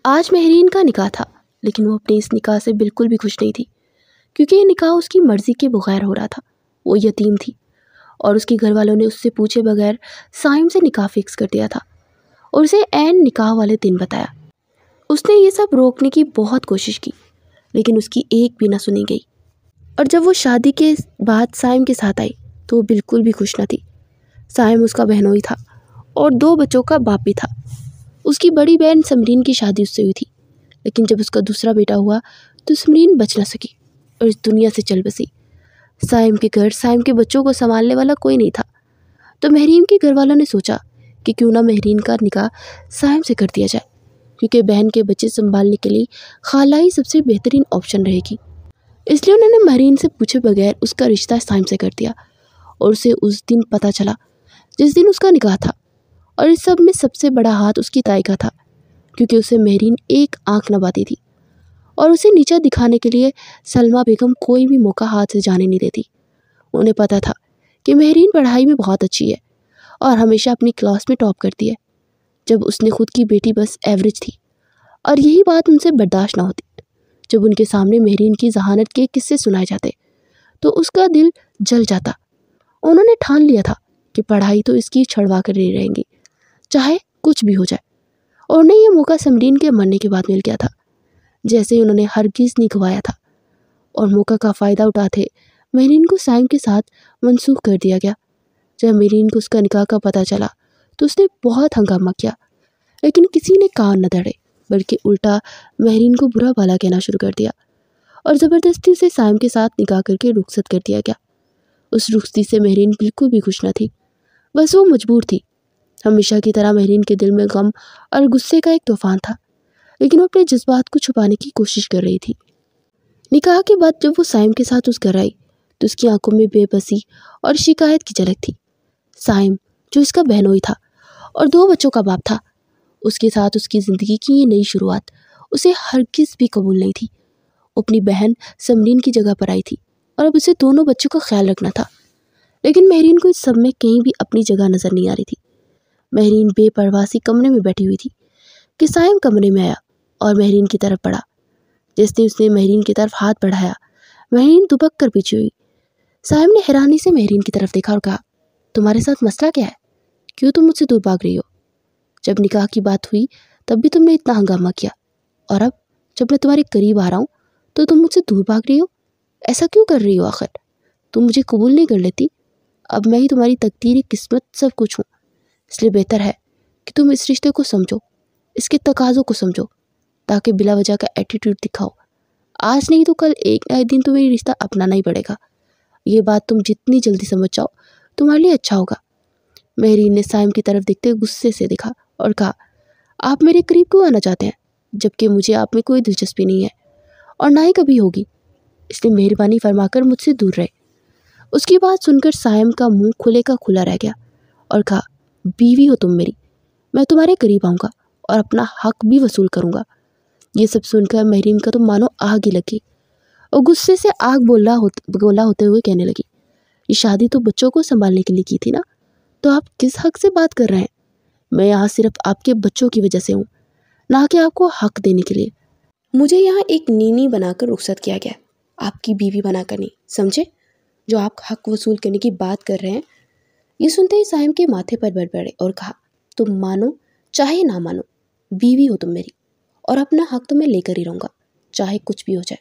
आज महरीन का निकाह था, लेकिन वो अपने इस निकाह से बिल्कुल भी खुश नहीं थी, क्योंकि ये निकाह उसकी मर्ज़ी के बगैर हो रहा था। वो यतीम थी और उसके घर वालों ने उससे पूछे बगैर साइम से निकाह फिक्स कर दिया था और उसे ऐन निकाह वाले दिन बताया। उसने ये सब रोकने की बहुत कोशिश की, लेकिन उसकी एक भी ना सुनी गई। और जब वो शादी के बाद साइम के साथ आई तो वो बिल्कुल भी खुश न थी। साइम उसका बहनोई था और 2 बच्चों का बाप भी था। उसकी बड़ी बहन समरीन की शादी उससे हुई थी, लेकिन जब उसका दूसरा बेटा हुआ तो समरीन बच न सकी और इस दुनिया से चल बसी। साइम के घर साइम के बच्चों को संभालने वाला कोई नहीं था, तो महरीन के घर वालों ने सोचा कि क्यों ना महरीन का निकाह साइम से कर दिया जाए, क्योंकि बहन के बच्चे संभालने के लिए खाला ही सबसे बेहतरीन ऑप्शन रहेगी। इसलिए उन्होंने महरीन से पूछे बगैर उसका रिश्ता साइम से कर दिया। और उसे उस दिन पता चला जिस दिन उसका निकाह था, और इस सब में सबसे बड़ा हाथ उसकी ताई का था, क्योंकि उसे महरीन एक आंख नवाती थी और उसे नीचा दिखाने के लिए सलमा बेगम कोई भी मौका हाथ से जाने नहीं देती। उन्हें पता था कि महरीन पढ़ाई में बहुत अच्छी है और हमेशा अपनी क्लास में टॉप करती है, जब उसने खुद की बेटी बस एवरेज थी। और यही बात उनसे बर्दाश्त ना होती। जब उनके सामने महरीन की जहानत के किस्से सुनाए जाते तो उसका दिल जल जाता। उन्होंने ठान लिया था कि पढ़ाई तो इसकी छड़वा कर नहीं रहेंगी, चाहे कुछ भी हो जाए। और उन्हें यह मौका समरीन के मरने के बाद मिल गया था, जैसे ही उन्होंने हरगिज़ नहीं गंवाया था। और मौका का फ़ायदा उठाते महरीन को साइम के साथ मनसूख कर दिया गया। जब महरीन को उसका निकाह का पता चला तो उसने बहुत हंगामा किया, लेकिन किसी ने कान न धरे, बल्कि उल्टा महरीन को बुरा भला कहना शुरू कर दिया और ज़बरदस्ती उसे साइम के साथ निकाह करके रुखसत कर दिया गया। उस रुखसती से महरीन बिल्कुल भी खुश न थी, बस वो मजबूर थी। हमेशा की तरह महरीन के दिल में गम और गुस्से का एक तूफान था, लेकिन वो अपने जज्बात को छुपाने की कोशिश कर रही थी। निकाह के बाद जब वो साइम के साथ उस घर आई तो उसकी आंखों में बेबसी और शिकायत की झलक थी। साइम, जो इसका बहनोई था और 2 बच्चों का बाप था, उसके साथ उसकी ज़िंदगी की ये नई शुरुआत उसे हरगिज़ भी कबूल नहीं थी। अपनी बहन समरीन की जगह पर आई थी और अब उसे दोनों बच्चों का ख्याल रखना था, लेकिन महरीन को इस सब में कहीं भी अपनी जगह नज़र नहीं आ रही थी। महरीन बेपरवाह सी कमरे में बैठी हुई थी कि साइम कमरे में आया और महरीन की तरफ बढ़ा। जैसे उसने महरीन की तरफ हाथ बढ़ाया, महरीन दुबक कर पीछे हुई। साइम ने हैरानी से महरीन की तरफ देखा और कहा, तुम्हारे साथ मसला क्या है? क्यों तुम मुझसे दूर भाग रही हो? जब निकाह की बात हुई तब भी तुमने इतना हंगामा किया, और अब जब मैं तुम्हारे करीब आ रहा हूँ तो तुम मुझसे दूर भाग रही हो। ऐसा क्यों कर रही हो? आखिर तुम मुझे कबूल नहीं कर लेती? अब मैं ही तुम्हारी तकदीर, किस्मत, सब कुछ हूँ। इसलिए बेहतर है कि तुम इस रिश्ते को समझो, इसके तकाज़ों को समझो, ताकि बिला वजह का एटीट्यूड दिखाओ। आज नहीं तो कल एक ना एक दिन तुम्हें ये रिश्ता अपनाना ही पड़ेगा। ये बात तुम जितनी जल्दी समझ जाओ तुम्हारे लिए अच्छा होगा। महरीन ने साइम की तरफ देखते हुए गुस्से से देखा और कहा, आप मेरे करीब क्यों आना चाहते हैं, जबकि मुझे आप में कोई दिलचस्पी नहीं है और ना ही कभी होगी। इसलिए मेहरबानी फरमाकर मुझसे दूर रहे। उसकी बात सुनकर साइम का मुंह खुले का खुला रह गया और कहा, बीवी हो तुम मेरी, मैं तुम्हारे करीब आऊँगा और अपना हक भी वसूल करूँगा। ये सब सुनकर महरीन का तो मानो आग ही लगी और गुस्से से आग गोला होते हुए कहने लगी, ये शादी तो बच्चों को संभालने के लिए की थी ना, तो आप किस हक से बात कर रहे हैं? मैं यहाँ सिर्फ आपके बच्चों की वजह से हूँ, ना कि आपको हक देने के लिए। मुझे यहाँ एक नीनी बनाकर रुखसत किया गया, आपकी बीवी बनाकर नहीं, समझे? जो आप हक वसूल करने की बात कर रहे हैं। ये सुनते ही साइम के माथे पर बड़ पड़े और कहा, तुम मानो चाहे ना मानो, बीवी हो तुम मेरी, और अपना हक तो मैं लेकर ही रहूँगा, चाहे कुछ भी हो जाए।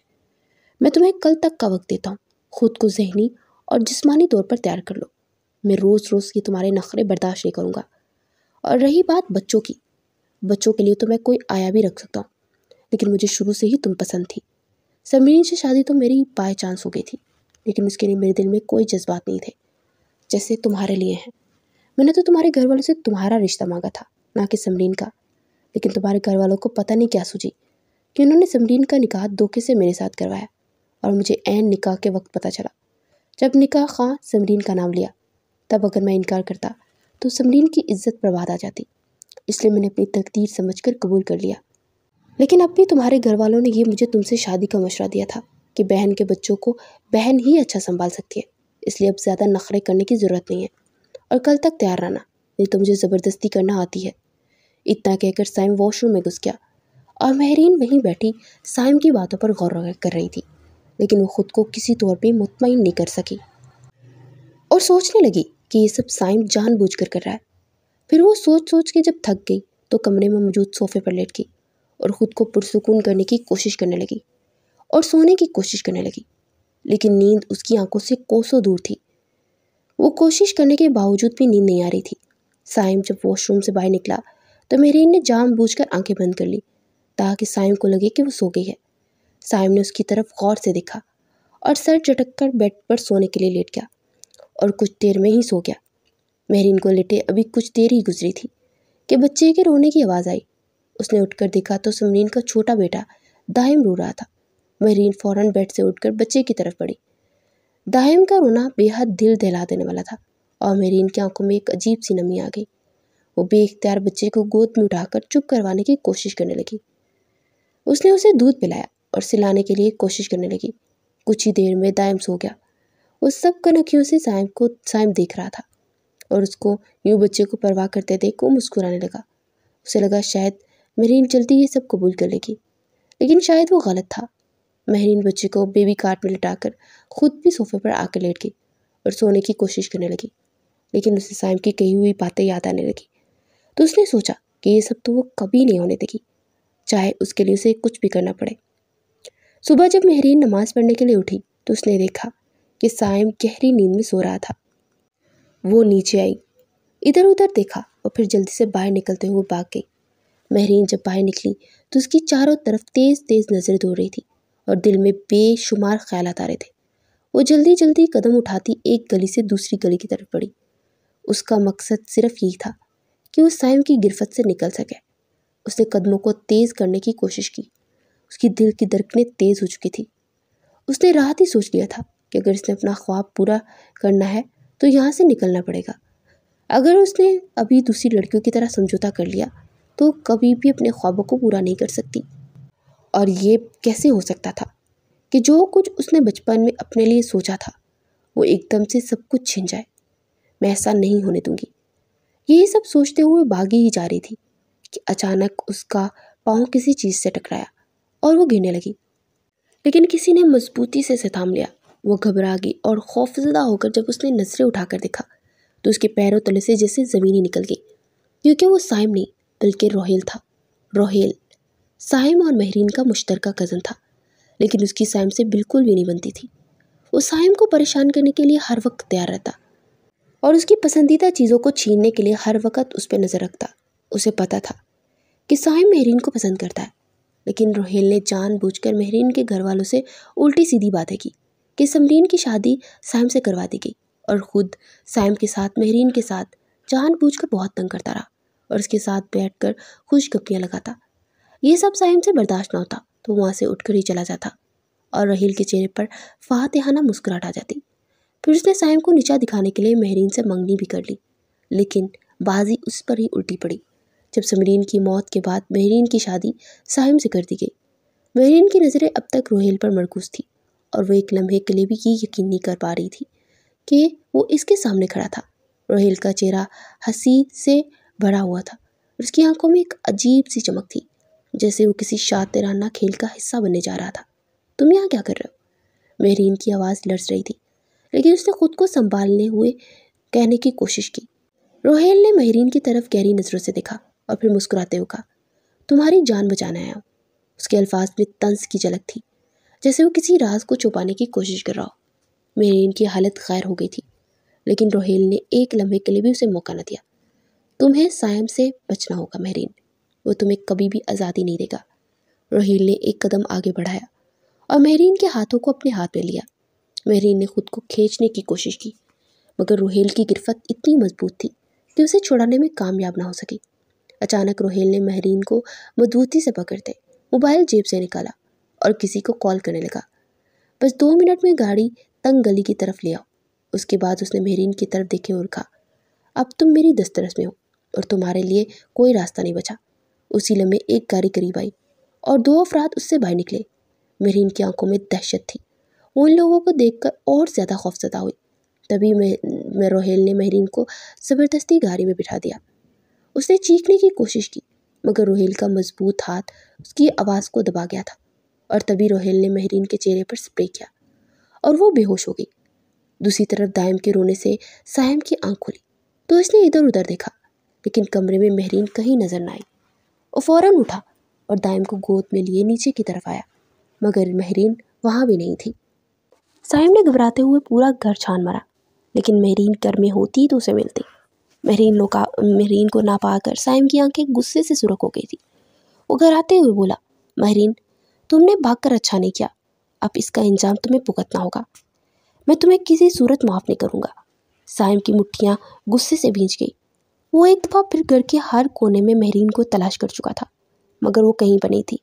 मैं तुम्हें कल तक का वक्त देता हूँ, खुद को जहनी और जिस्मानी तौर पर तैयार कर लो। मैं रोज़ रोज़ ये तुम्हारे नखरे बर्दाश्त नहीं करूँगा। और रही बात बच्चों की, बच्चों के लिए तो मैं कोई आया भी रख सकता हूँ, लेकिन मुझे शुरू से ही तुम पसंद थी। समरीन से शादी तो मेरी बाय चांस हो गई थी, लेकिन उसके लिए मेरे दिल में कोई जज्बात नहीं थे जैसे तुम्हारे लिए हैं। मैंने तो तुम्हारे घर वालों से तुम्हारा रिश्ता मांगा था, ना कि समरीन का, लेकिन तुम्हारे घर वालों को पता नहीं क्या सूझी कि उन्होंने समरीन का निकाह धोखे से मेरे साथ करवाया। और मुझे ऐन निकाह के वक्त पता चला, जब निकाह खां समरीन का नाम लिया, तब अगर मैं इनकार करता तो समरीन की इज्जत बर्बाद आ जाती। इसलिए मैंने अपनी तकदीर समझकर कबूल कर लिया। लेकिन अब भी तुम्हारे घर वालों ने ये मुझे तुमसे शादी का मशवरा दिया था कि बहन के बच्चों को बहन ही अच्छा संभाल सकती है, इसलिए अब ज़्यादा नखरे करने की ज़रूरत नहीं है और कल तक तैयार रहना, नहीं तो मुझे ज़बरदस्ती करना आती है। इतना कहकर साइम वॉशरूम में घुस गया और महरीन वहीं बैठी साइम की बातों पर गौर कर रही थी, लेकिन वो खुद को किसी तौर पे मुतमईन नहीं कर सकी और सोचने लगी कि ये सब साइम जानबूझकर कर रहा है। फिर वो सोच सोच के जब थक गई तो कमरे में मौजूद सोफे पर लेट गई और खुद को पुरसुकून करने की कोशिश करने लगी और सोने की कोशिश करने लगी, लेकिन नींद उसकी आंखों से कोसों दूर थी। वो कोशिश करने के बावजूद भी नींद नहीं आ रही थी। साइम जब वॉशरूम से बाहर निकला तो मेरीन ने जानबूझकर आंखें बंद कर ली ताकि साइम को लगे कि वो सो गई है। साइम ने उसकी तरफ गौर से देखा और सर झटक कर बेड पर सोने के लिए लेट गया और कुछ देर में ही सो गया। मेहरीन को लेटे अभी कुछ देर ही गुजरी थी कि बच्चे के रोने की आवाज़ आई। उसने उठकर देखा तो समरीन का छोटा बेटा दाहिम रो रहा था। मेहरीन फौरन बेड से उठकर बच्चे की तरफ बढ़ी। दाहिम का रोना बेहद दिल दहला देने वाला था और मेहरीन की आंखों में एक अजीब सी नमी आ गई। वो बेइख्तियार बच्चे को गोद में उठाकर चुप करवाने की कोशिश करने लगी। उसने उसे दूध पिलाया और सिलाने के लिए कोशिश करने लगी। कुछ ही देर में दाइम सो गया। वो सब कनखियों से साइम देख रहा था और उसको यूं बच्चे को परवाह करते देख वो मुस्कुराने लगा। उसे लगा शायद मेहरीन जल्दी ये सब कबूल कर लेगी, लेकिन शायद वो गलत था। मेहरीन बच्चे को बेबी कार्ट में लिटाकर खुद भी सोफे पर आकर लेट गई और सोने की कोशिश करने लगी, लेकिन उसे साइम की कही हुई बातें याद आने लगी। तो उसने सोचा कि ये सब तो वो कभी नहीं होने देगी, चाहे उसके लिए उसे कुछ भी करना पड़े। सुबह जब मेहरीन नमाज पढ़ने के लिए उठी तो उसने देखा कि साइम गहरी नींद में सो रहा था। वो नीचे आई, इधर उधर देखा और फिर जल्दी से बाहर निकलते हुए भाग गई। मेहरीन जब बाहर निकली तो उसकी चारों तरफ तेज तेज नजर दौड़ रही थी और दिल में बेशुमार ख्यालात आ रहे थे। वो जल्दी जल्दी कदम उठाती एक गली से दूसरी गली की तरफ बढ़ी। उसका मकसद सिर्फ यही था कि वो साइम की गिरफ्त से निकल सके। उसने कदमों को तेज करने की कोशिश की। उसकी दिल की धड़कनें तेज हो चुकी थी। उसने रात ही सोच लिया था कि अगर इसने अपना ख्वाब पूरा करना है तो यहाँ से निकलना पड़ेगा। अगर उसने अभी दूसरी लड़कियों की तरह समझौता कर लिया तो कभी भी अपने ख्वाबों को पूरा नहीं कर सकती। और ये कैसे हो सकता था कि जो कुछ उसने बचपन में अपने लिए सोचा था वो एकदम से सब कुछ छिन जाए। मैं ऐसा नहीं होने दूंगी। यही सब सोचते हुए भागी ही जा रही थी कि अचानक उसका पाँव किसी चीज़ से टकराया और वो गिरने लगी, लेकिन किसी ने मजबूती से थाम लिया। वो घबरा गई और खौफजदा होकर जब उसने नजरें उठाकर देखा तो उसके पैरों तले से जैसे ज़मीन ही निकल गई, क्योंकि वो साइम नहीं बल्कि रोहेल था। रोहेल साइम और मेहरीन का मुश्तरका कज़न था, लेकिन उसकी साइम से बिल्कुल भी नहीं बनती थी। वो साइम को परेशान करने के लिए हर वक्त तैयार रहता और उसकी पसंदीदा चीज़ों को छीनने के लिए हर वक्त उस पर नज़र रखता। उसे पता था कि साइम मेहरीन को पसंद करता है, लेकिन रोहेल ने जानबूझकर मेहरीन के घर वालों से उल्टी सीधी बातें की कि समरीन की शादी साइम से करवा दी गई और ख़ुद साइम के साथ मेहरीन के साथ जानबूझकर बहुत तंग करता रहा और उसके साथ बैठकर खुशगपियाँ लगाता। ये सब साइम से बर्दाश्त ना होता तो वहाँ से उठकर ही चला जाता और रोहेल के चेहरे पर फातिहाना मुस्कुराहट आ जाती। फिर उसने साइम को नीचा दिखाने के लिए मेहरीन से मंगनी भी कर ली, लेकिन बाजी उस पर ही उल्टी पड़ी जब समरीन की मौत के बाद मेहरीन की शादी साइम से कर दी गई। मेहरीन की नज़रें अब तक रोहेल पर मरकूज थी और वो एक लम्हे के लिए भी ये यकीन नहीं कर पा रही थी कि वो इसके सामने खड़ा था। रोहेल का चेहरा हंसी से भरा हुआ था, उसकी आंखों में एक अजीब सी चमक थी, जैसे वो किसी शातिराना खेल का हिस्सा बनने जा रहा था। तुम यहाँ क्या कर रहे हो? मेहरीन की आवाज़ लर्ज रही थी, लेकिन उसने खुद को संभालने हुए कहने की कोशिश की। रोहेल ने मेहरीन की तरफ गहरी नज़रों से देखा और फिर मुस्कुराते हुए कहा, तुम्हारी जान बचाना आया हूँ। उसके अल्फाज में तंज की झलक थी, जैसे वो किसी राज को छुपाने की कोशिश कर रहा हो। मेहरीन की हालत खैर हो गई थी, लेकिन रोहेल ने एक लम्हे के लिए भी उसे मौका न दिया। तुम्हें साइम से बचना होगा मेहरीन, वो तुम्हें कभी भी आज़ादी नहीं देगा। रोहेल ने एक कदम आगे बढ़ाया और मेहरीन के हाथों को अपने हाथ में लिया। मेहरीन ने खुद को खींचने की कोशिश की, मगर रोहेल की गिरफ्त इतनी मजबूत थी कि उसे छुड़ाने में कामयाब ना हो सकी। अचानक रोहेल ने मेहरीन को मजबूती से पकड़ते मोबाइल जेब से निकाला और किसी को कॉल करने लगा। बस 2 मिनट में गाड़ी तंग गली की तरफ ले आओ। उसके बाद उसने मेहरीन की तरफ देखे और कहा, अब तुम मेरी दस्तरस में हो और तुम्हारे लिए कोई रास्ता नहीं बचा। उसी लम्हे एक गाड़ी करीब आई और 2 अफराद उससे बाहर निकले। मेहरीन की आंखों में दहशत थी। वो उन लोगों को देखकर और ज़्यादा खौफज़दा हुई। तभी मैं रोहेल ने मेहरीन को ज़बरदस्ती गाड़ी में बिठा दिया। उसने चीखने की कोशिश की, मगर रोहेल का मजबूत हाथ उसकी आवाज़ को दबा गया था और तभी रोहेल ने महरीन के चेहरे पर स्प्रे किया और वो बेहोश हो गई। दूसरी तरफ दायम के रोने से सायम की आंख खुली तो उसने इधर उधर देखा, लेकिन कमरे में महरीन कहीं नजर न आई। वो फौरन उठा और दायम को गोद में लिए नीचे की तरफ आया, मगर महरीन वहाँ भी नहीं थी। सायम ने घबराते हुए पूरा घर छान मारा, लेकिन महरीन घर में होती तो उसे मिलती। महरीन को ना पाकर सायम की आंखें गुस्से से सुरख हो गई थी। वो घर आते हुए बोला, महरीन, तुमने भागकर अच्छा नहीं किया, अब इसका इंजाम तुम्हें भुगतना होगा। मैं तुम्हें किसी सूरत माफ़ नहीं करूँगा। सायम की मुट्ठियाँ गुस्से से भींच गई। वो एक दफ़ा फिर घर के हर कोने में महरीन को तलाश कर चुका था, मगर वो कहीं पर नहीं थी।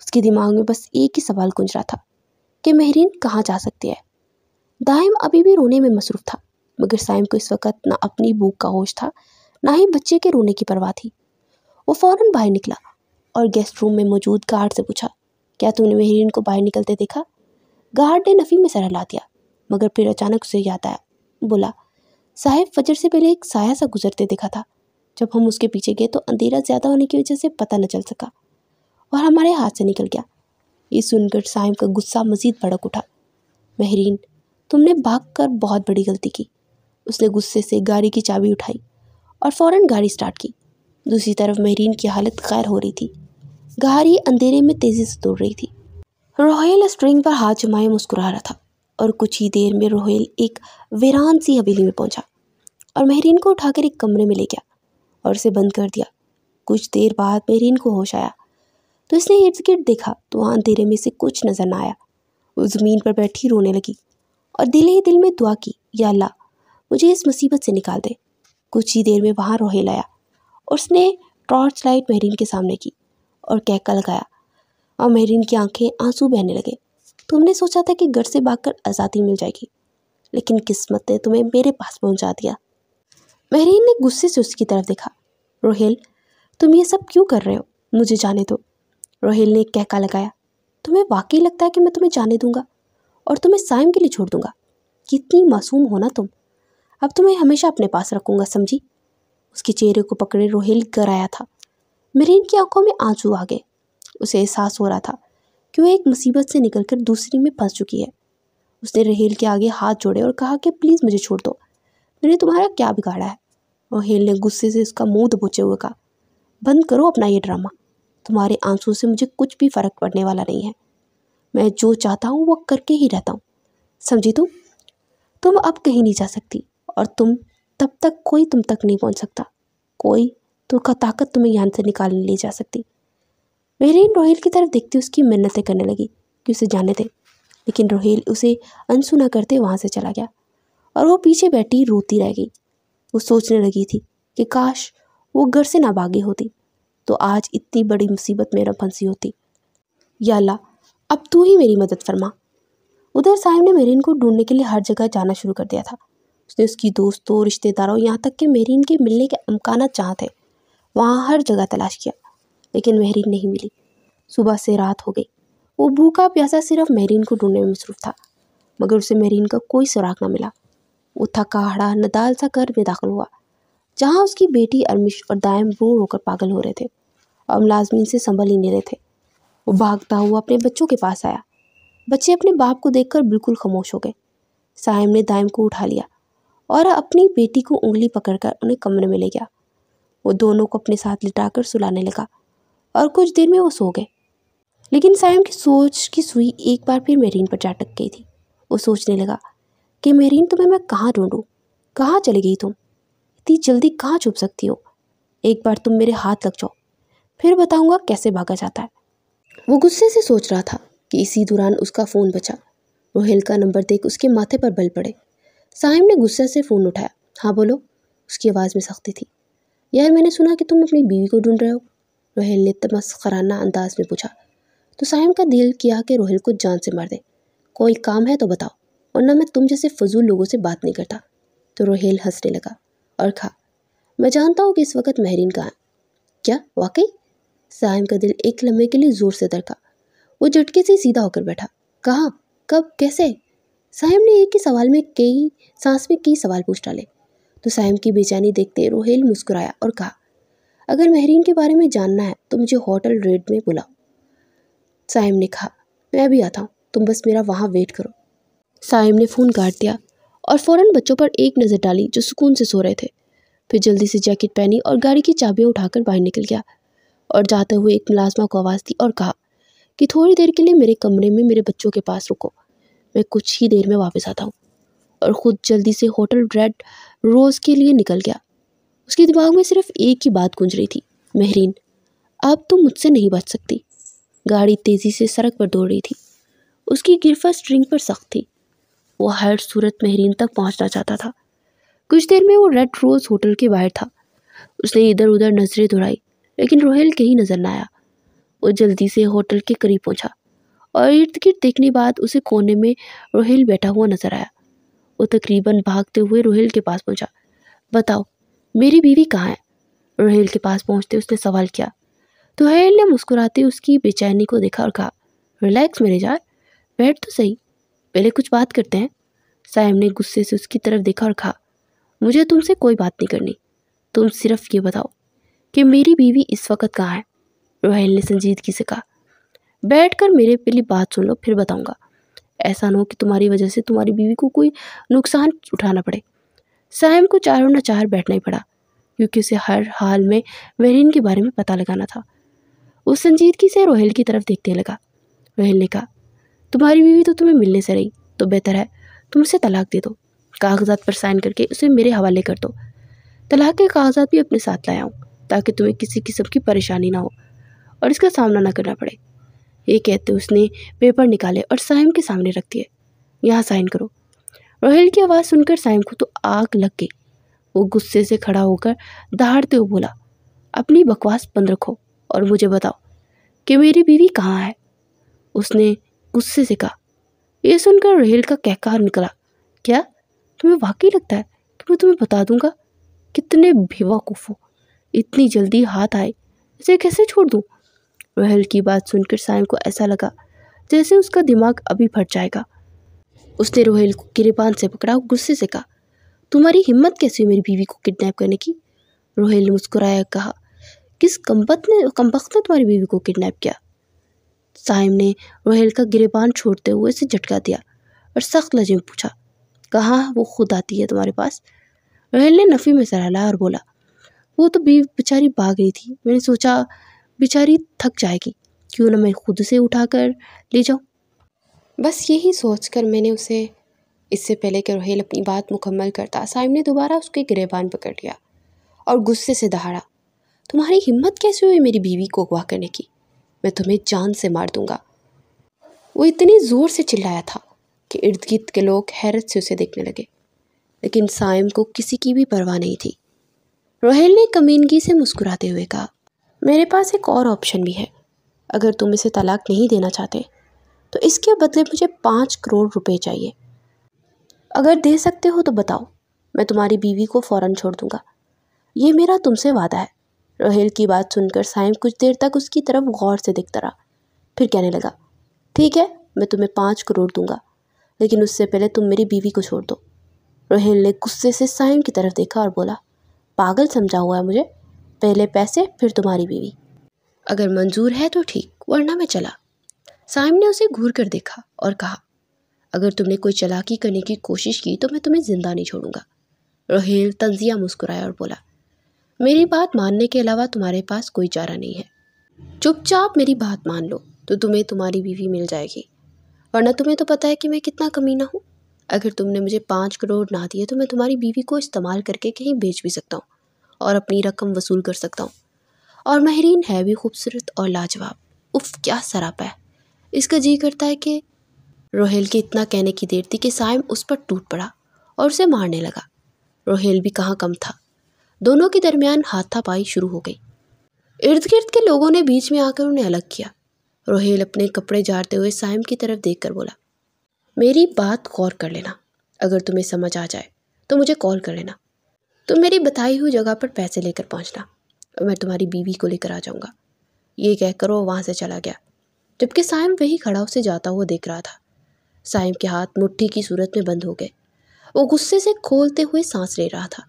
उसके दिमाग में बस एक ही सवाल गूंज रहा था कि महरीन कहाँ जा सकती है। दायम अभी भी रोने में मसरूफ़ था, मगर सायम को इस वक्त ना अपनी भूख का होश था, ना ही बच्चे के रोने की परवाह थी। वो फौरन बाहर निकला और गेस्ट रूम में मौजूद गार्ड से पूछा, क्या तुमने महरीन को बाहर निकलते देखा? गार्ड ने नफ़ी में सर हिला दिया, मगर फिर अचानक उसे याद आया। बोला, साहिब, फजर से पहले एक साया सा गुजरते देखा था। जब हम उसके पीछे गए तो अंधेरा ज़्यादा होने की वजह से पता न चल सका और हमारे हाथ से निकल गया। ये सुनकर साहिब का गुस्सा मज़ीद भड़क उठा। महरीन, तुमने भागकर बहुत बड़ी गलती की। उसने गुस्से से गाड़ी की चाबी उठाई और फ़ौरन गाड़ी स्टार्ट की। दूसरी तरफ महरीन की हालत खैर हो रही थी। गाड़ी अंधेरे में तेज़ी से दौड़ रही थी। रोहेल स्ट्रिंग पर हाथ जमाए मुस्कुरा रहा था और कुछ ही देर में रोहेल एक वीरान सी हवेली में पहुंचा और महरीन को उठाकर एक कमरे में ले गया और उसे बंद कर दिया। कुछ देर बाद महरीन को होश आया तो इसने इर्द गिर्द देखा तो वहाँ अंधेरे में से कुछ नजर न आया। वो ज़मीन पर बैठी रोने लगी और दिल ही दिल में दुआ की, या अल्लाह, मुझे इस मुसीबत से निकाल दे। कुछ ही देर में वहाँ रोहेल आया और उसने टॉर्च लाइट महरीन के सामने की और कहका लगाया और महरीन की आंखें आंसू बहने लगे। तुमने सोचा था कि घर से भागकर आज़ादी मिल जाएगी, लेकिन किस्मत ने तुम्हें मेरे पास पहुंचा दिया। महरीन ने गुस्से से उसकी तरफ देखा। रोहेल, तुम ये सब क्यों कर रहे हो? मुझे जाने दो। रोहेल ने एक कहका लगाया। तुम्हें वाकई लगता है कि मैं तुम्हें जाने दूंगा और तुम्हें सायम के लिए छोड़ दूंगा? कितनी मासूम हो ना तुम। अब तुम्हें हमेशा अपने पास रखूंगा, समझी? उसके चेहरे को पकड़े रोहेल घर आया था। महरीन की आंखों में आंसू आ गए। उसे एहसास हो रहा था कि वो एक मुसीबत से निकलकर दूसरी में फंस चुकी है। उसने रोहेल के आगे हाथ जोड़े और कहा कि प्लीज़ मुझे छोड़ दो, मैंने तुम्हारा क्या बिगाड़ा है? रोहेल ने गुस्से से उसका मुंह दबोचे हुए कहा, बंद करो अपना ये ड्रामा। तुम्हारे आंसू से मुझे कुछ भी फ़र्क पड़ने वाला नहीं है। मैं जो चाहता हूँ वो करके ही रहता हूँ, समझी? तुम अब कहीं नहीं जा सकती और तब तक कोई तुम तक नहीं पहुँच सकता। कोई तो का ताकत तुम्हें यहाँ से निकाल नहीं ले जा सकती। महरीन रोहेल की तरफ देखती उसकी मिन्नतें करने लगी कि उसे जाने दे, लेकिन रोहेल उसे अनसुना करते वहाँ से चला गया और वो पीछे बैठी रोती रह गई। वो सोचने लगी थी कि काश वो घर से ना भागी होती तो आज इतनी बड़ी मुसीबत में न फंसी होती। या अल्लाह, अब तू ही मेरी मदद फरमा। उधर साहिब ने महरीन को ढूंढने के लिए हर जगह जाना शुरू कर दिया था। उसने उसकी दोस्तों, रिश्तेदारों, यहाँ तक कि महरीन के मिलने के अमकाना जहाँ थे वहाँ हर जगह तलाश किया, लेकिन महरीन नहीं मिली। सुबह से रात हो गई। वो भूखा प्यासा सिर्फ महरीन को ढूंढने में मसरूफ था, मगर उसे महरीन का कोई सुराग न मिला। वो थका हाड़ा नदाल सा घर में दाखिल हुआ, जहाँ उसकी बेटी अरमिश और दायम रो रोकर पागल हो रहे थे और मुलाजमीन से संभल ही नहीं रहे थे। वो भागता हुआ अपने बच्चों के पास आया। बच्चे अपने बाप को देखकर बिल्कुल खामोश हो गए। साहिब ने दायम को उठा लिया और अपनी बेटी को उंगली पकड़कर उन्हें कमरे में ले गया। वो दोनों को अपने साथ लिटाकर सुलाने लगा और कुछ देर में वो सो गए। लेकिन सायम की सोच की सुई एक बार फिर महरीन पर जा अटक गई थी। वो सोचने लगा कि महरीन, तुम्हें मैं कहाँ ढूंढूं? कहाँ चली गई तुम? इतनी जल्दी कहाँ छुप सकती हो? एक बार तुम मेरे हाथ लग जाओ, फिर बताऊंगा कैसे भागा जाता है। वो गुस्से से सोच रहा था कि इसी दौरान उसका फ़ोन बचा। रोहेल का नंबर देख उसके माथे पर बल पड़े। साहिब ने गुस्से से फ़ोन उठाया। हाँ बोलो। उसकी आवाज़ में सख्ती थी। यार, मैंने सुना कि तुम अपनी बीवी को ढूंढ रहे हो, रोहेल ने तमस्खराना अंदाज में पूछा। तो साहिब का दिल किया कि रोहेल को जान से मार दे। कोई काम है तो बताओ, वरना मैं तुम जैसे फजूल लोगों से बात नहीं करता। तो रोहेल हंसने लगा और कहा, मैं जानता हूँ कि इस वक्त महरीन कहाँ है। क्या वाकई? साहिब का दिल एक लम्हे के लिए ज़ोर से धड़का। वो झटके से सीधा होकर बैठा। कहाँ, कब, कैसे? साहिब ने एक ही सवाल में कई सवाल पूछ डाले। तो साहिब की बेचैनी देखते रोहेल मुस्कुराया और कहा, अगर महरीन के बारे में जानना है तो मुझे होटल रेड में बुलाओ। साइम ने कहा, मैं भी आता हूँ, तुम बस मेरा वहाँ वेट करो। साइम ने फ़ोन काट दिया और फ़ौरन बच्चों पर एक नज़र डाली जो सुकून से सो रहे थे। फिर जल्दी से जैकेट पहनी और गाड़ी की चाबियाँ उठाकर बाहर निकल गया और जाते हुए एक मुलाजमा को आवाज़ दी और कहा कि थोड़ी देर के लिए मेरे कमरे में मेरे बच्चों के पास रुको, मैं कुछ ही देर में वापस आता हूँ। और ख़ुद जल्दी से होटल रेड रोज़ के लिए निकल गया। उसके दिमाग में सिर्फ एक ही बात गूंज रही थी, महरीन, अब तुम मुझसे नहीं बच सकती। गाड़ी तेज़ी से सड़क पर दौड़ रही थी। उसकी गिरफ्त स्ट्रिंग पर सख्त थी। वो हर सूरत महरीन तक पहुंचना चाहता था। कुछ देर में वो रेड रोज़ होटल के बाहर था। उसने इधर उधर नजरें दौड़ाई, लेकिन रोहेल कहीं नजर न आया। वो जल्दी से होटल के करीब पहुंचा और इर्द गिर्द देखने बाद उसे कोने में रोहेल बैठा हुआ नजर आया। वो तकरीबन भागते हुए रोहेल के पास पहुंचा। बताओ, मेरी बीवी कहाँ है? रोहेल के पास पहुंचते उसने सवाल किया। तो रोहेल ने मुस्कुराते उसकी बेचैनी को देखा और कहा, रिलैक्स मेरे यार, बैठ तो सही, पहले कुछ बात करते हैं। साइम ने गुस्से से उसकी तरफ देखा और कहा, मुझे तुमसे कोई बात नहीं करनी, तुम सिर्फ ये बताओ कि मेरी बीवी इस वक्त कहाँ है? रोहेल ने संजीदगी से कहा। बैठकर मेरे पहली बात सुन लो, फिर बताऊंगा। ऐसा ना हो कि तुम्हारी वजह से तुम्हारी बीवी को कोई नुकसान उठाना पड़े। साइम को चारों न चार बैठना ही पड़ा, क्योंकि उसे हर हाल में महरीन के बारे में पता लगाना था। वो संजीदगी से रोहेल की तरफ देखने लगा। रोहेल ने कहा, तुम्हारी बीवी तो तुम्हें मिलने से रही, तो बेहतर है तुम उसे तलाक दे दो। कागजात पर साइन करके उसे मेरे हवाले कर दो। तलाक के कागजात भी अपने साथ लाया हूँ, ताकि तुम्हें किसी किस्म की परेशानी ना हो और इसका सामना ना करना पड़े। ये कहते उसने पेपर निकाले और साइम के सामने रख दिए। यहाँ साइन करो। रोहेल की आवाज़ सुनकर साइम को तो आग लग गई। वो गुस्से से खड़ा होकर दहाड़ते हुए बोला, अपनी बकवास बंद रखो और मुझे बताओ कि मेरी बीवी कहाँ है? उसने गुस्से से कहा। यह सुनकर रोहेल का कहकार निकला, क्या तुम्हें वाकई लगता है कि मैं तुम्हें बता दूंगा? कितने बेवकूफ़ हो, इतनी जल्दी हाथ आए, इसे कैसे छोड़ दूं? रोहेल की बात सुनकर साइम को ऐसा लगा जैसे उसका दिमाग अभी फट जाएगा। उसने रोहेल को गिरेबान से पकड़ा और गुस्से से कहा, तुम्हारी हिम्मत कैसी हुई मेरी बीवी को किडनैप करने की? रोहेल ने मुस्कुराया कहा, किस कमबख्त ने तुम्हारी बीवी को किडनैप किया? साइम ने रोहेल का गिरेबान छोड़ते हुए उसे झटका दिया और सख्त लहजे में पूछा, कहाँ वो खुद आती है तुम्हारे पास? रोहेल ने नफ़ी में सर हिलाया और बोला, वो तो बीवी बेचारी भाग रही थी, मैंने सोचा बेचारी थक जाएगी, क्यों ना मैं खुद से उठाकर ले जाऊं। बस यही सोचकर मैंने उसे, इससे पहले कि रोहेल अपनी बात मुकम्मल करता, साइम ने दोबारा उसके गिरेबान पकड़ लिया और गुस्से से दहाड़ा, तुम्हारी हिम्मत कैसे हुई मेरी बीवी को अगवा करने की? मैं तुम्हें जान से मार दूंगा। वो इतनी ज़ोर से चिल्लाया था कि इर्द गिर्द के लोग हैरत से उसे देखने लगे, लेकिन साइम को किसी की भी परवाह नहीं थी। रोहेल ने कमीनगी से मुस्कुराते हुए कहा, मेरे पास एक और ऑप्शन भी है। अगर तुम इसे तलाक नहीं देना चाहते तो इसके बदले मुझे 5 करोड़ रुपए चाहिए। अगर दे सकते हो तो बताओ, मैं तुम्हारी बीवी को फ़ौरन छोड़ दूंगा। ये मेरा तुमसे वादा है। रोहेल की बात सुनकर साइम कुछ देर तक उसकी तरफ गौर से देखता रहा, फिर कहने लगा, ठीक है, मैं तुम्हें 5 करोड़ दूंगा, लेकिन उससे पहले तुम मेरी बीवी को छोड़ दो। रोहेल ने गुस्से से साइम की तरफ देखा और बोला, पागल समझा हुआ है मुझे? पहले पैसे फिर तुम्हारी बीवी। अगर मंजूर है तो ठीक, वरना मैं चला। साइम ने उसे घूर कर देखा और कहा, अगर तुमने कोई चालाकी करने की कोशिश की तो मैं तुम्हें जिंदा नहीं छोड़ूंगा। रोहेल तंजिया मुस्कुराया और बोला, मेरी बात मानने के अलावा तुम्हारे पास कोई चारा नहीं है। चुपचाप मेरी बात मान लो तो तुम्हें तुम्हारी बीवी मिल जाएगी, वरना तुम्हें तो पता है कि मैं कितना कमीना हूँ। अगर तुमने मुझे 5 करोड़ ना दिए तो मैं तुम्हारी बीवी को इस्तेमाल करके कहीं बेच भी सकता हूँ और अपनी रकम वसूल कर सकता हूँ। और महरीन है भी खूबसूरत और लाजवाब। उफ, क्या सरापा है, इसका जी करता है कि। रोहेल के इतना कहने की देर थी कि साइम उस पर टूट पड़ा और उसे मारने लगा। रोहेल भी कहाँ कम था। दोनों के दरमियान हाथापाई शुरू हो गई। इर्द गिर्द के लोगों ने बीच में आकर उन्हें अलग किया। रोहेल अपने कपड़े झाड़ते हुए साइम की तरफ देखकर बोला, मेरी बात गौर कर लेना, अगर तुम्हें समझ आ जाए तो मुझे कॉल कर लेना। तुम मेरी बताई हुई जगह पर पैसे लेकर पहुंचना और मैं तुम्हारी बीवी को लेकर आ जाऊंगा। ये कहकर वो वहाँ से चला गया, जबकि साइम वही खड़ा उसे जाता हुआ देख रहा था। साइम के हाथ मुट्ठी की सूरत में बंद हो गए। वो गुस्से से खोलते हुए सांस ले रहा था।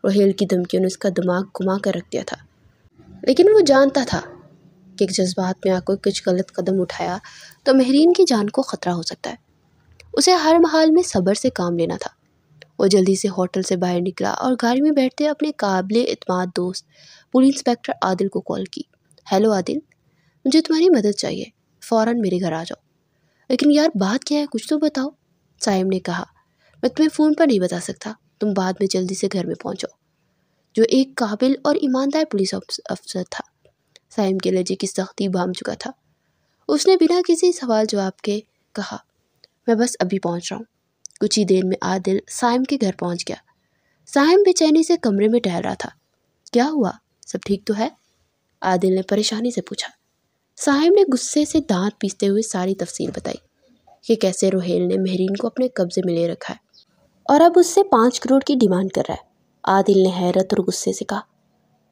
रोहेल की धमकियों ने उसका दिमाग घुमा कर रख दिया था। लेकिन वो जानता था कि जज्बात में आकर कुछ गलत कदम उठाया तो महरीन की जान को ख़तरा हो सकता है। उसे हर हाल में सब्र से काम लेना था। वो जल्दी से होटल से बाहर निकला और गाड़ी में बैठते अपने काबिले इत्मीनान दोस्त पुलिस इंस्पेक्टर आदिल को कॉल की। हेलो आदिल, मुझे तुम्हारी मदद चाहिए, फ़ौरन मेरे घर आ जाओ। लेकिन यार बात क्या है, कुछ तो बताओ, साइम ने कहा। मैं तुम्हें फ़ोन पर नहीं बता सकता, तुम बाद में जल्दी से घर में पहुंचो। जो एक काबिल और ईमानदार पुलिस अफसर था। साइम के लहजे की सख्ती भाम चुका था। उसने बिना किसी सवाल जवाब के कहा, मैं बस अभी पहुंच रहा हूँ। कुछ ही देर में आदिल साइम के घर पहुंच गया। साइम बेचैनी से कमरे में टहल रहा था। क्या हुआ, सब ठीक तो है? आदिल ने परेशानी से पूछा। साइम ने गुस्से से दांत पीसते हुए सारी तफसील बताई कि कैसे रोहेल ने महरीन को अपने कब्जे में ले रखा है और अब उससे 5 करोड़ की डिमांड कर रहा है। आदिल ने हैरत और गुस्से से कहा,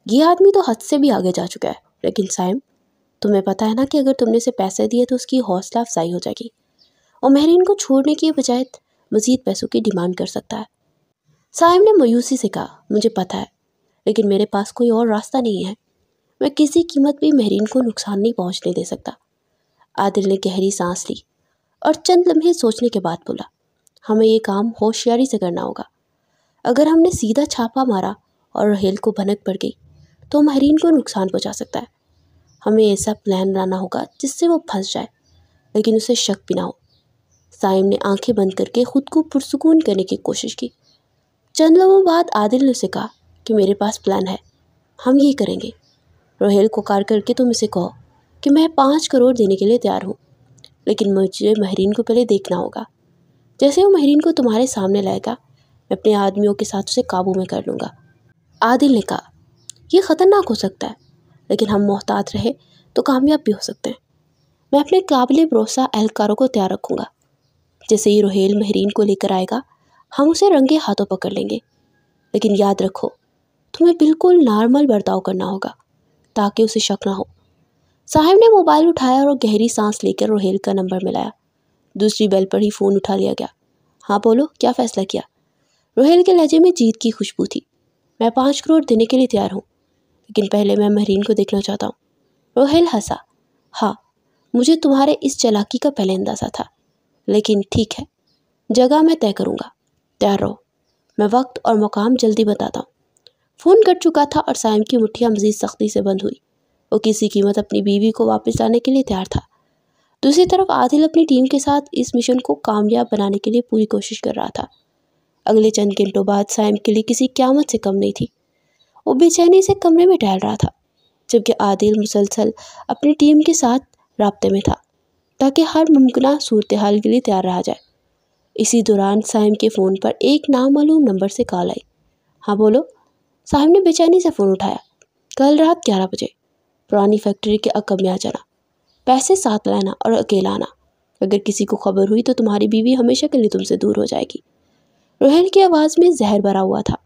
यह आदमी तो हद से भी आगे जा चुका है। लेकिन साइम, तुम्हें पता है ना कि अगर तुमने उसे पैसे दिए तो उसकी हौसला अफजाई हो जाएगी और महरीन को छोड़ने की बजाय मज़ीद पैसों की डिमांड कर सकता है। साइम ने मायूसी से कहा, मुझे पता है, लेकिन मेरे पास कोई और रास्ता नहीं है। मैं किसी कीमत भी महरीन को नुकसान नहीं पहुंचने दे सकता। आदिल ने गहरी सांस ली और चंद लम्हे सोचने के बाद बोला, हमें ये काम होशियारी से करना होगा। अगर हमने सीधा छापा मारा और रोहेल को भनक पड़ गई तो महरीन को नुकसान पहुंचा सकता है। हमें ऐसा प्लान बनाना होगा जिससे वो फंस जाए लेकिन उसे शक भी ना हो। साइम ने आंखें बंद करके खुद को पुरसुकून करने की कोशिश की। चंद लम्हों बाद आदिल ने उसे कहा कि मेरे पास प्लान है, हम ये करेंगे। रोहेल को कार करके तुम इसे कहो कि मैं 5 करोड़ देने के लिए तैयार हूँ, लेकिन मुझे महरीन को पहले देखना होगा। जैसे वो महरीन को तुम्हारे सामने लाएगा, मैं अपने आदमियों के साथ उसे काबू में कर लूँगा। आदिल ने कहा, यह ख़तरनाक हो सकता है, लेकिन हम मोहतात रहे तो कामयाब भी हो सकते हैं। मैं अपने काबिल भरोसा एहलकारों को तैयार रखूँगा। जैसे ही रोहेल महरीन को लेकर आएगा, हम उसे रंगे हाथों पकड़ लेंगे। लेकिन याद रखो, तुम्हें बिल्कुल नॉर्मल बर्ताव करना होगा ताकि उसे शक ना हो। साहिब ने मोबाइल उठाया और गहरी सांस लेकर रोहेल का नंबर मिलाया। दूसरी बेल पर ही फ़ोन उठा लिया गया। हाँ बोलो, क्या फ़ैसला किया? रोहेल के लहजे में जीत की खुशबू थी। मैं 5 करोड़ देने के लिए तैयार हूँ, लेकिन पहले मैं महरीन को देखना चाहता हूँ। रोहेल हंसा। हाँ, मुझे तुम्हारे इस चालाकी का पहले अंदाज़ा था, लेकिन ठीक है, जगह मैं तय करूँगा। तैयार रहो, मैं वक्त और मुकाम जल्दी बताता हूँ। फ़ोन कट चुका था और साइम की मुट्ठियाँ मज़ीद सख्ती से बंद हुई। वो किसी कीमत अपनी बीवी को वापस लाने के लिए तैयार था। दूसरी तरफ आदिल अपनी टीम के साथ इस मिशन को कामयाब बनाने के लिए पूरी कोशिश कर रहा था। अगले चंद घंटों बाद साइम के लिए किसी क़यामत से कम नहीं थी। वो बेचैनी से कमरे में टहल रहा था, जबकि आदिल मुसलसल अपनी टीम के साथ राब्ते में था ताकि हर मुमकिन सूरत हाल के लिए तैयार रहा जाए। इसी दौरान साइम के फ़ोन पर एक नामालूम नंबर से कॉल आई। हाँ बोलो, साहिब ने बेचैनी से फ़ोन उठाया। कल रात 11 बजे पुरानी फैक्ट्री के अकब में आ जाना। पैसे साथ लाना और अकेला आना। अगर किसी को खबर हुई तो तुम्हारी बीवी हमेशा के लिए तुमसे दूर हो जाएगी। रोहेल की आवाज़ में जहर भरा हुआ था।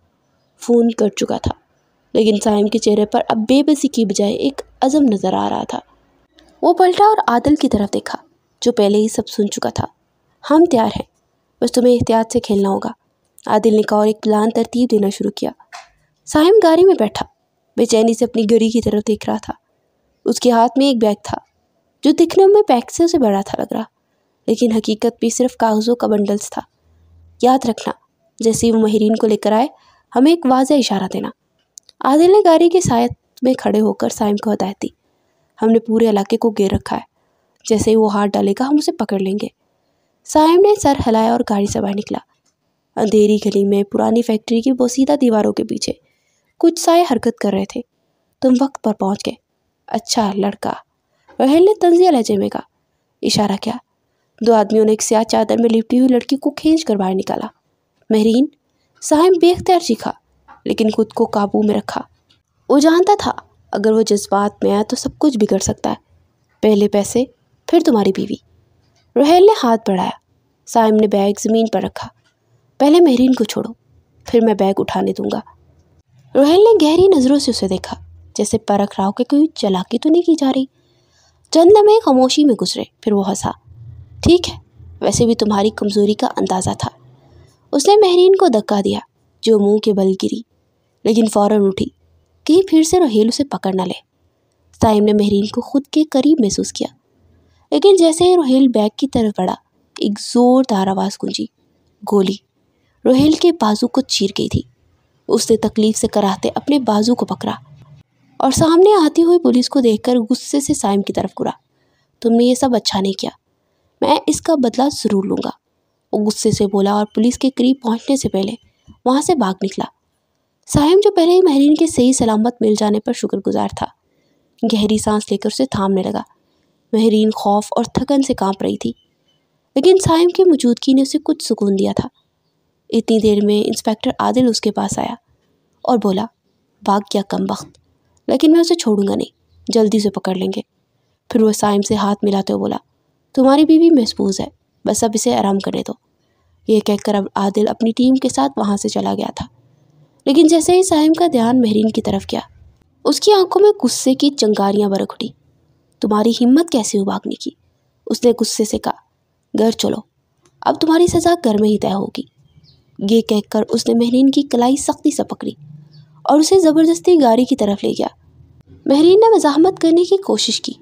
फ़ोन कट चुका था, लेकिन साइम के चेहरे पर अब बेबसी की बजाय एक अज़म नज़र आ रहा था। वो पलटा और आदिल की तरफ देखा, जो पहले ही सब सुन चुका था। हम तैयार हैं, बस तुम्हें एहतियात से खेलना होगा, आदिल ने कहा और एक प्लान तरतीब देना शुरू किया। साहिम गाड़ी में बैठा बेचैनी से अपनी घड़ी की तरफ देख रहा था। उसके हाथ में एक बैग था जो दिखने में बैग से उसे बड़ा था लग रहा, लेकिन हकीकत में सिर्फ कागज़ों का बंडल्स था। याद रखना, जैसे ही वो महरीन को लेकर आए, हमें एक वाज़ेह इशारा देना। आदिल ने गाड़ी के साइड में खड़े होकर साहिम को हदायत दी। हमने पूरे इलाके को घेर रखा है, जैसे ही वो हाथ डालेगा हम उसे पकड़ लेंगे। साहिम ने सर हिलाया और गाड़ी से बाहर निकला। अंधेरी गली में पुरानी फैक्ट्री की बोसीदा दीवारों के पीछे कुछ साए हरकत कर रहे थे। तुम वक्त पर पहुंच गए। अच्छा लड़का, रोहेल ने तंजिया लहजे में कहा। इशारा किया। 2 आदमियों ने एक स्याह चादर में लिपटी हुई लड़की को खींच कर बाहर निकाला। महरीन, साहिम बेख्तियार चीखा, लेकिन खुद को काबू में रखा। वो जानता था अगर वो जज्बात में आया तो सब कुछ बिगड़ सकता है। पहले पैसे, फिर तुम्हारी बीवी। रोहेल ने हाथ बढ़ाया। साहिम ने बैग ज़मीन पर रखा। पहले महरीन को छोड़ो, फिर मैं बैग उठाने दूंगा। रोहेल ने गहरी नज़रों से उसे देखा, जैसे परख रहा हो कि कोई चालाकी तो नहीं की जा रही। चंद लम्हे खामोशी में गुजरे, फिर वो हंसा। ठीक है, वैसे भी तुम्हारी कमज़ोरी का अंदाज़ा था। उसने महरीन को धक्का दिया, जो मुंह के बल गिरी, लेकिन फ़ौरन उठी, कहीं फिर से रोहेल उसे पकड़ न ले। साइम ने महरीन को खुद के करीब महसूस किया, लेकिन जैसे ही रोहेल बैग की तरफ बढ़ा, एक ज़ोरदार आवाज़ गूंजी। गोली रोहेल के बाजू को चीर गई थी। उसने तकलीफ से कराहते अपने बाजू को पकड़ा और सामने आती हुई पुलिस को देखकर गुस्से से साइम की तरफ घूरा। तुमने ये सब अच्छा नहीं किया, मैं इसका बदला ज़रूर लूँगा, वो गुस्से से बोला और पुलिस के करीब पहुंचने से पहले वहां से भाग निकला। साइम, जो पहले ही महरीन के सही सलामत मिल जाने पर शुक्रगुजार था, गहरी सांस लेकर उसे थामने लगा। महरीन खौफ और थकन से कांप रही थी, लेकिन साइम की मौजूदगी ने उसे कुछ सुकून दिया था। इतनी देर में इंस्पेक्टर आदिल उसके पास आया और बोला, भाग गया कमबख्त, लेकिन मैं उसे छोड़ूंगा नहीं, जल्दी से पकड़ लेंगे। फिर वो साइम से हाथ मिलाते हुए बोला, तुम्हारी बीवी महफूज है, बस अब इसे आराम करने दो। ये कहकर अब आदिल अपनी टीम के साथ वहाँ से चला गया था, लेकिन जैसे ही साइम का ध्यान महरीन की तरफ गया, उसकी आंखों में गुस्से की चिंगारियाँ बरक उठी। तुम्हारी हिम्मत कैसे हुई भागने की, उसने गुस्से से कहा। घर चलो, अब तुम्हारी सज़ा घर में ही तय होगी। ये कहकर उसने महरीन की कलाई सख्ती से पकड़ी और उसे ज़बरदस्ती गाड़ी की तरफ ले गया। महरीन ने मज़ाहमत करने की कोशिश की,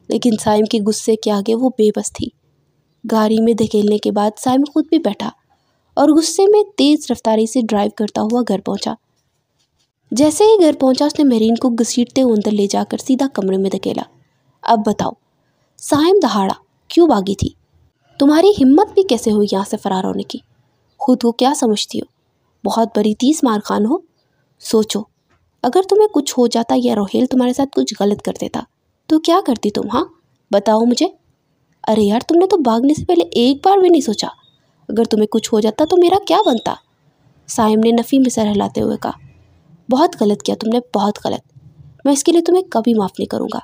लेकिन साइम के गुस्से के आगे वो बेबस थी। गाड़ी में धकेलने के बाद साइम खुद भी बैठा और गुस्से में तेज़ रफ्तारी से ड्राइव करता हुआ घर पहुंचा। जैसे ही घर पहुंचा, उसने महरीन को घसीटते हुए अंदर ले जाकर सीधा कमरे में धकेला। अब बताओ, साइम दहाड़ा, क्यों भागी थी? तुम्हारी हिम्मत भी कैसे हुई यहाँ से फरार होने की? खुद को क्या समझती हो, बहुत बड़ी 30 मार खान हो? सोचो, अगर तुम्हें कुछ हो जाता या रोहेल तुम्हारे साथ कुछ गलत कर देता तो क्या करती तुम? हाँ बताओ मुझे। अरे यार, तुमने तो भागने से पहले एक बार भी नहीं सोचा, अगर तुम्हें कुछ हो जाता तो मेरा क्या बनता? साइम ने नफ़ी में सर हिलाते हुए कहा, बहुत गलत किया तुमने, बहुत गलत। मैं इसके लिए तुम्हें कभी माफ़ नहीं करूँगा।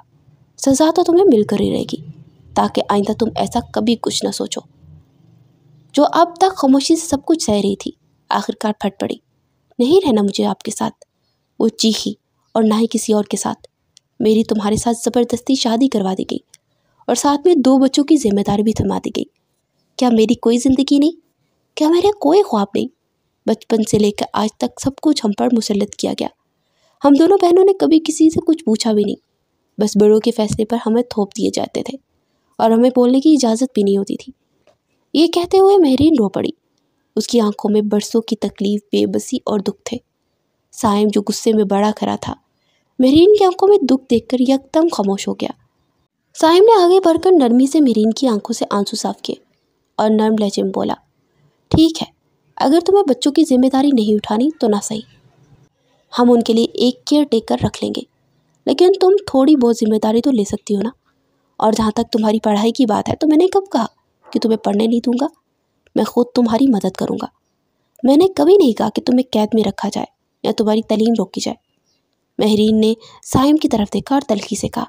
सज़ा तो तुम्हें मिलकर ही रहेगी, ताकि आइंदा तुम ऐसा कभी कुछ ना सोचो। जो अब तक खामोशी से सब कुछ सह रही थी, आखिरकार फट पड़ी। नहीं रहना मुझे आपके साथ, वो चीखी, और ना ही किसी और के साथ। मेरी तुम्हारे साथ ज़बरदस्ती शादी करवा दी गई और साथ में 2 बच्चों की जिम्मेदारी भी थमा दी गई। क्या मेरी कोई ज़िंदगी नहीं? क्या मेरे कोई ख्वाब नहीं? बचपन से लेकर आज तक सब कुछ हम पर मुसल्लत किया गया। हम दोनों बहनों ने कभी किसी से कुछ पूछा भी नहीं, बस बड़ों के फैसले पर हमें थोप दिए जाते थे और हमें बोलने की इजाज़त भी नहीं होती थी। ये कहते हुए महरीन रो पड़ी। उसकी आंखों में बरसों की तकलीफ, बेबसी और दुख थे। साइम, जो गुस्से में बड़ा खड़ा था, महरीन की आंखों में दुख देखकर एकदम खामोश हो गया। साइम ने आगे बढ़कर नरमी से महरीन की आंखों से आंसू साफ किए और नर्म लहजे में बोला, ठीक है, अगर तुम्हें बच्चों की जिम्मेदारी नहीं उठानी तो ना सही, हम उनके लिए एक केयर टेकर रख लेंगे, लेकिन तुम थोड़ी बहुत जिम्मेदारी तो ले सकती हो ना। और जहाँ तक तुम्हारी पढ़ाई की बात है, तो मैंने कब कहा कि तुम्हें पढ़ने नहीं दूंगा? मैं खुद तुम्हारी मदद करूँगा। मैंने कभी नहीं कहा कि तुम्हें कैद में रखा जाए या तुम्हारी तालीम रोकी जाए। महरीन ने साइम की तरफ देखा और तल्खी से कहा,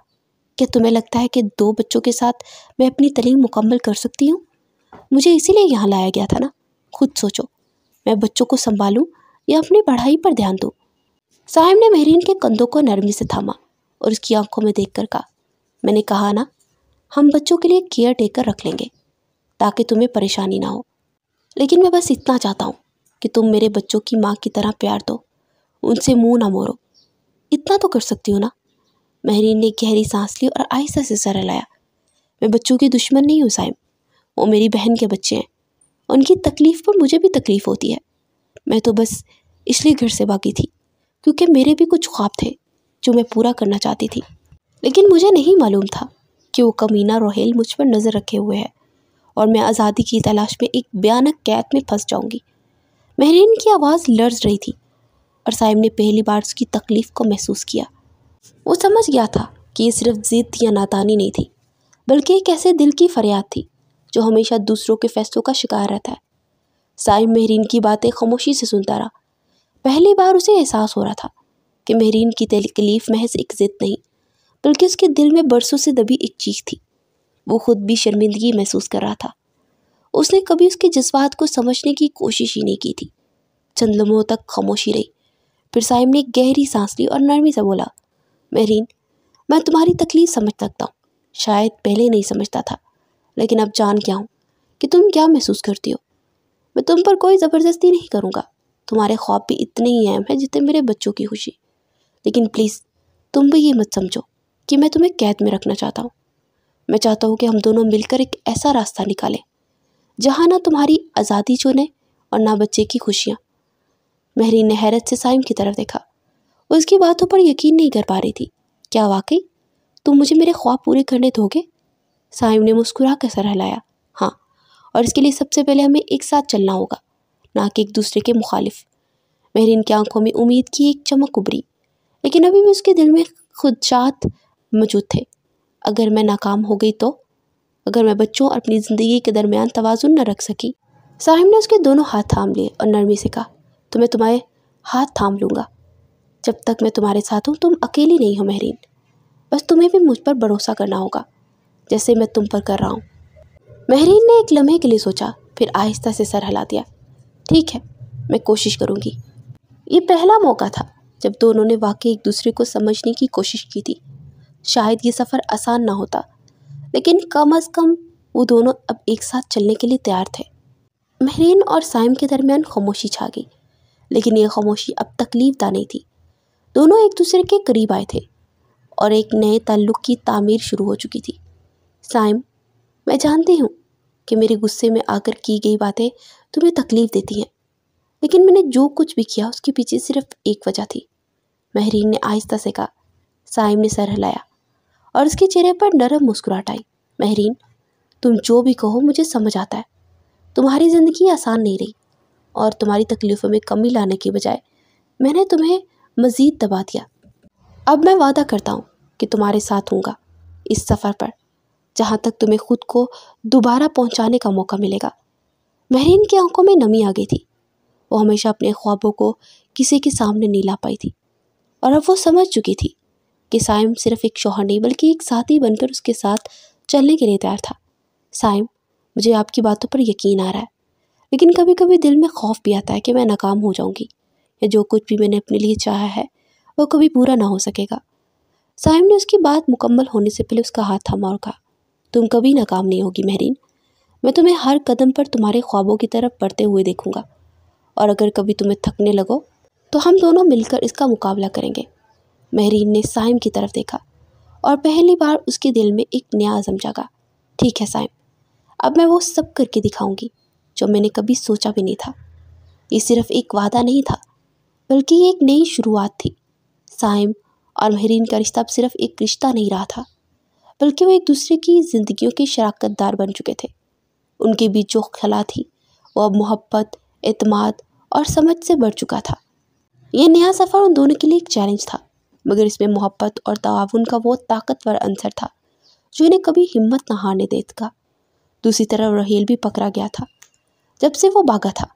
क्या तुम्हें लगता है कि 2 बच्चों के साथ मैं अपनी तालीम मुकम्मल कर सकती हूँ? मुझे इसीलिए यहाँ लाया गया था ना। खुद सोचो, मैं बच्चों को संभालूँ या अपनी पढ़ाई पर ध्यान दूँ? साइम ने महरीन के कंधों को नरमी से थामा और उसकी आंखों में देखकर कहा, मैंने कहा ना, हम बच्चों के लिए केयर टेकर रख लेंगे ताकि तुम्हें परेशानी ना हो। लेकिन मैं बस इतना चाहता हूँ कि तुम मेरे बच्चों की माँ की तरह प्यार दो, उनसे मुंह ना मोड़ो। इतना तो कर सकती हो ना? महरीन ने गहरी सांस ली और आहिस्ता से सर हिलाया। मैं बच्चों की दुश्मन नहीं हूँ साइम, वो मेरी बहन के बच्चे हैं। उनकी तकलीफ़ पर मुझे भी तकलीफ़ होती है। मैं तो बस इसलिए घर से भागी थी क्योंकि मेरे भी कुछ ख्वाब थे जो मैं पूरा करना चाहती थी, लेकिन मुझे नहीं मालूम था कि वो कमीना रोहेल मुझ पर नज़र रखे हुए है और मैं आज़ादी की तलाश में एक भयानक कैद में फंस जाऊंगी। महरीन की आवाज़ लर्ज रही थी और साइम ने पहली बार उसकी तकलीफ़ को महसूस किया। वो समझ गया था कि ये सिर्फ ज़िद या नादानी नहीं थी, बल्कि एक ऐसे दिल की फरियाद थी जो हमेशा दूसरों के फैसलों का शिकार रहता है। साइम महरीन की बातें खामोशी से सुनता रहा। पहली बार उसे एहसास हो रहा था कि महरीन की तकलीफ़ महज एक ज़िद नहीं, बल्कि उसके दिल में बरसों से दबी एक चीख थी। वो खुद भी शर्मिंदगी महसूस कर रहा था। उसने कभी उसके जज्बात को समझने की कोशिश ही नहीं की थी। चंद लम्हों तक खामोशी रही। फिर साइम ने गहरी सांस ली और नरमी से बोला, महरीन, मैं तुम्हारी तकलीफ़ समझ सकता हूँ। शायद पहले नहीं समझता था, लेकिन अब जान गया हूँ कि तुम क्या महसूस करती हो। मैं तुम पर कोई ज़बरदस्ती नहीं करूँगा। तुम्हारे ख्वाब भी इतने ही अहम हैं जितने मेरे बच्चों की खुशी। लेकिन प्लीज़ तुम भी ये मत समझो कि मैं तुम्हें कैद में रखना चाहता हूँ। मैं चाहता हूँ कि हम दोनों मिलकर एक ऐसा रास्ता निकालें जहाँ ना तुम्हारी आज़ादी चुने और ना बच्चे की खुशियाँ। महरीन ने हैरत से साइम की तरफ देखा। उसकी बातों पर यकीन नहीं कर पा रही थी। क्या वाकई तुम मुझे मेरे ख्वाब पूरे करने दोगे? साइम ने मुस्कुरा कर सर हिलाया। हाँ, और इसके लिए सबसे पहले हमें एक साथ चलना होगा, ना कि एक दूसरे के मुखालिफ। महरीन की आंखों में उम्मीद की एक चमक उभरी, लेकिन अभी भी उसके दिल में खुदशात मौजूद थे। अगर मैं नाकाम हो गई तो? अगर मैं बच्चों और अपनी ज़िंदगी के दरमियान तवाज़ुन न रख सकी? साहिम ने उसके दोनों हाथ थाम लिए और नरमी से कहा, तो मैं तुम्हारे हाथ थाम लूँगा जब तक मैं तुम्हारे साथ हूँ। तुम अकेली नहीं हो महरीन, बस तुम्हें भी मुझ पर भरोसा करना होगा, जैसे मैं तुम पर कर रहा हूँ। महरीन ने एक लम्हे के लिए सोचा, फिर आहिस्ता से सर हिला दिया। ठीक है, मैं कोशिश करूँगी। ये पहला मौका था जब दोनों ने वाकई एक दूसरे को समझने की कोशिश की थी। शायद ये सफ़र आसान ना होता, लेकिन कम अज़ कम वो दोनों अब एक साथ चलने के लिए तैयार थे। महरीन और साइम के दरमियान खामोशी छा गई, लेकिन ये खामोशी अब तकलीफदा नहीं थी। दोनों एक दूसरे के करीब आए थे और एक नए ताल्लुक़ की तामीर शुरू हो चुकी थी। साइम, मैं जानती हूँ कि मेरे गुस्से में आकर की गई बातें तुम्हें तकलीफ़ देती हैं, लेकिन मैंने जो कुछ भी किया उसके पीछे सिर्फ एक वजह थी, महरीन ने आहिस्ता से कहा। साइम ने सर हिलाया और उसके चेहरे पर नरम मुस्कुराहट आई। महरीन, तुम जो भी कहो मुझे समझ आता है। तुम्हारी ज़िंदगी आसान नहीं रही और तुम्हारी तकलीफ़ों में कमी लाने के बजाय मैंने तुम्हें मज़ीद दबा दिया। अब मैं वादा करता हूँ कि तुम्हारे साथ हूँगा इस सफ़र पर, जहाँ तक तुम्हें खुद को दोबारा पहुँचाने का मौका मिलेगा। महरीन की आंखों में नमी आ गई थी। वो हमेशा अपने ख्वाबों को किसी के सामने नहीं ला पाई थी, और अब वो समझ चुकी थी कि साइम सिर्फ एक शौहर नहीं बल्कि एक साथी बनकर उसके साथ चलने के लिए तैयार था। साइम, मुझे आपकी बातों पर यकीन आ रहा है, लेकिन कभी कभी दिल में खौफ भी आता है कि मैं नाकाम हो जाऊंगी, या जो कुछ भी मैंने अपने लिए चाहा है वो कभी पूरा ना हो सकेगा। साइम ने उसकी बात मुकम्मल होने से पहले उसका हाथ थामा और कहा, तुम कभी नाकाम नहीं होगी महरीन। मैं तुम्हें हर कदम पर तुम्हारे ख्वाबों की तरफ बढ़ते हुए देखूंगा, और अगर कभी तुम्हें थकने लगो तो हम दोनों मिलकर इसका मुकाबला करेंगे। महरीन ने साइम की तरफ देखा और पहली बार उसके दिल में एक नया अज़म जागा। ठीक है साइम, अब मैं वो सब करके दिखाऊंगी जो मैंने कभी सोचा भी नहीं था। ये सिर्फ एक वादा नहीं था, बल्कि ये एक नई शुरुआत थी। साइम और महरीन का रिश्ता अब सिर्फ एक रिश्ता नहीं रहा था, बल्कि वो एक दूसरे की ज़िंदगियों के शराकतदार बन चुके थे। उनके बीच जो खला थी वो अब मोहब्बत, एतमाद और समझ से बढ़ चुका था। ये नया सफ़र उन दोनों के लिए एक चैलेंज था, मगर इसमें मोहब्बत और ताउन का वो ताकतवर अंसर था जो इन्हें कभी हिम्मत न हारने देगा। दूसरी तरफ रोहेल भी पकड़ा गया था। जब से वो भागा था,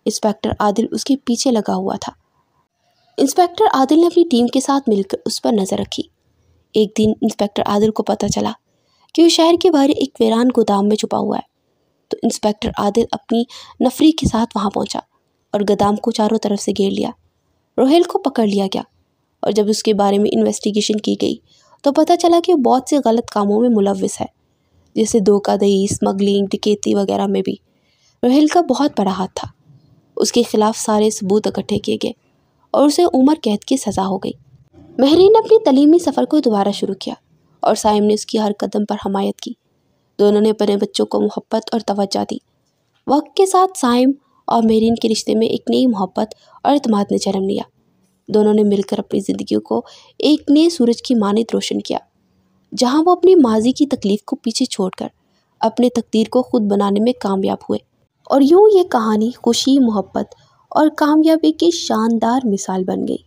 इंस्पेक्टर आदिल उसके पीछे लगा हुआ था। इंस्पेक्टर आदिल ने अपनी टीम के साथ मिलकर उस पर नज़र रखी। एक दिन इंस्पेक्टर आदिल को पता चला कि वो शहर के बाहर एक वीरान गोदाम में छुपा हुआ है, तो इंस्पेक्टर आदिल अपनी नफरी के साथ वहाँ पहुँचा और गोदाम को चारों तरफ से घेर लिया। रोहेल को पकड़ लिया गया, और जब उसके बारे में इन्वेस्टिगेशन की गई तो पता चला कि वो बहुत से गलत कामों में मुलव्विस है, जैसे धोखाधड़ी, स्मगलिंग, डकैती वगैरह में भी रोहेल का बहुत बड़ा हाथ था। उसके खिलाफ सारे सबूत इकट्ठे किए गए और उसे उम्र कैद की सज़ा हो गई। महरीन ने अपनी तलीमी सफ़र को दोबारा शुरू किया और साइम ने उसकी हर कदम पर हमायत की। दोनों ने अपने बच्चों को मोहब्बत और तवज्जो दी। वक्त के साथ साइम और महरीन के रिश्ते में एक नई मोहब्बत और एतमाद ने जन्म लिया। दोनों ने मिलकर अपनी ज़िंदगी को एक नए सूरज की मानित रोशन किया, जहां वो अपनी माजी की तकलीफ़ को पीछे छोड़कर अपने तकदीर को खुद बनाने में कामयाब हुए। और यूं ये कहानी खुशी, मोहब्बत और कामयाबी की शानदार मिसाल बन गई।